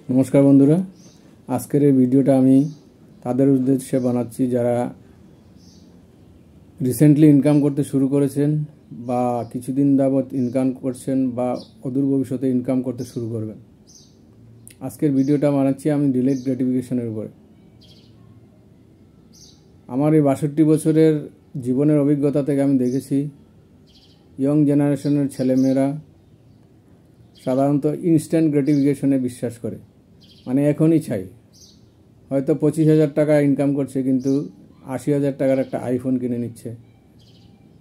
নমস্কার বন্ধুরা, আজকের এই ভিডিওটা আমি তাদের উদ্দেশ্যে বানাচ্ছি যারা রিসেন্টলি ইনকাম করতে শুরু করেছেন বা কিছুদিন যাবত ইনকাম করছেন বা অদূর ভবিষ্যতে ইনকাম করতে শুরু করবেন। আজকের ভিডিওটা বানাচ্ছি আমি ডিলেড গ্র্যাটিফিকেশনের উপরে। আমার এই 62 বছরের জীবনের অভিজ্ঞতা থেকে আমি দেখেছি ইয়ং জেনারেশনের ছেলেমেয়েরা সাধারণত ইনস্ট্যান্ট গ্র্যাটিফিকেশনে বিশ্বাস করে, মানে এখনই চাই। হয়তো 25,000 টাকা ইনকাম করছে কিন্তু 80,000 টাকার একটা আইফোন কিনে নিচ্ছে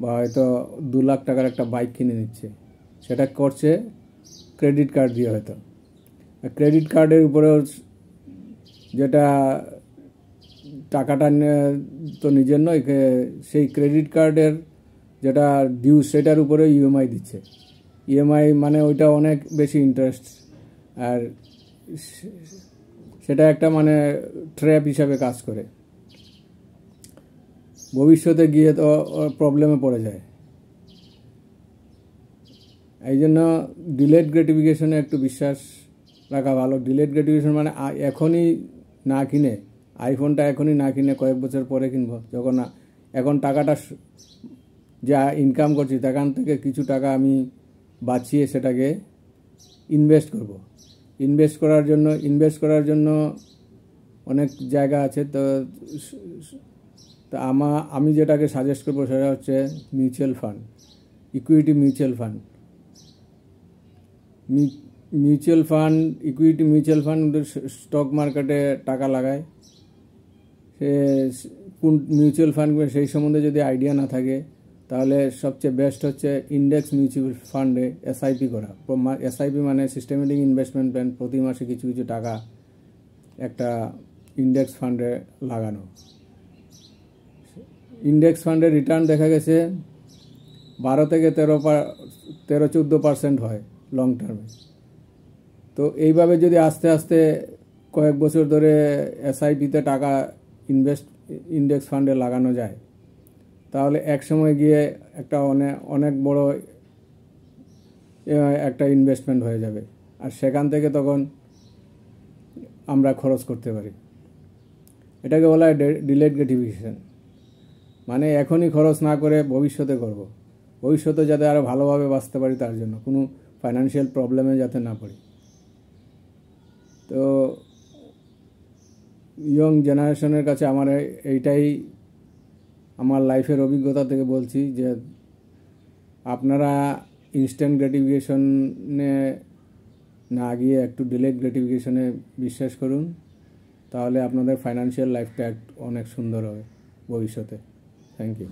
বা হয়তো 2 লাখ টাকার একটা বাইক কিনে নিচ্ছে। সেটা করছে ক্রেডিট কার্ড দিয়ে। হয়তো ক্রেডিট কার্ডের উপরেও যেটা টাকাটা তো নিজের নয়, সেই ক্রেডিট কার্ডের যেটা ডিউ সেটার উপরে ইএমআই দিচ্ছে। ইএমআই মানে ওইটা অনেক বেশি ইন্টারেস্ট, আর সেটা একটা মানে ট্র্যাপ হিসাবে কাজ করে। ভবিষ্যতে গিয়ে তো প্রবলেমে পড়ে যায়। এই জন্য ডিলেড গ্র্যাটিফিকেশনে একটু বিশ্বাস রাখা ভালো। ডিলেড গ্র্যাটিফিকেশন মানে এখনই না কিনে, আইফোনটা এখনই না কিনে কয়েক বছর পরে কিনবো। যখন এখন টাকাটা যা ইনকাম করছি সেখান থেকে কিছু টাকা আমি বাঁচিয়ে সেটাকে ইনভেস্ট করব। ইনভেস্ট করার জন্য অনেক জায়গা আছে। তো আমি যেটাকে সাজেস্ট করবো সেটা হচ্ছে mutual fund, equity mutual fund. Equity mutual fund stock মার্কেটে টাকা লাগায়। সে কোন মিউচুয়াল ফান্ড সেই সম্বন্ধে যদি আইডিয়া না থাকে তাহলে সবচেয়ে বেস্ট হচ্ছে ইন্ডেক্স মিউচুয়াল ফান্ডে এসআইপি করা। এসআইপি মানে সিস্টেমেটিক ইনভেস্টমেন্ট প্ল্যান। প্রতি মাসে কিছু কিছু টাকা একটা ইন্ডেক্স ফান্ডে লাগানো। ইন্ডেক্স ফান্ডের রিটার্ন দেখা গেছে 12 থেকে 13-14% হয় লং টার্মে। তো এইভাবে যদি আস্তে আস্তে কয়েক বছর ধরে এসআইপিতে টাকা ইন্ডেক্স ফান্ডে লাগানো যায় তাহলে এক সময় গিয়ে একটা অনেক বড় একটা ইনভেস্টমেন্ট হয়ে যাবে, আর সেখান থেকে তখন আমরা খরচ করতে পারি। এটাকে বলা হয় ডিলেড গ্র্যাটিফিকেশন। মানে এখনই খরচ না করে ভবিষ্যতে করব, ভবিষ্যতে যাতে আরও ভালোভাবে বাঁচতে পারি, তার জন্য কোনো ফাইন্যান্সিয়াল প্রবলেমে যাতে না পড়ি। তো ইয়ং জেনারেশনের কাছে আমার এইটাই আমার লাইফের অভিজ্ঞতা থেকে বলছি যে আপনারা ইনস্ট্যান্ট গ্র্যাটিফিকেশনে না গিয়ে একটু ডিলেড গ্র্যাটিফিকেশনে বিশ্বাস করুন, তাহলে আপনাদের ফাইন্যান্সিয়াল লাইফটা অনেক সুন্দর হবে ভবিষ্যতে। Thank you.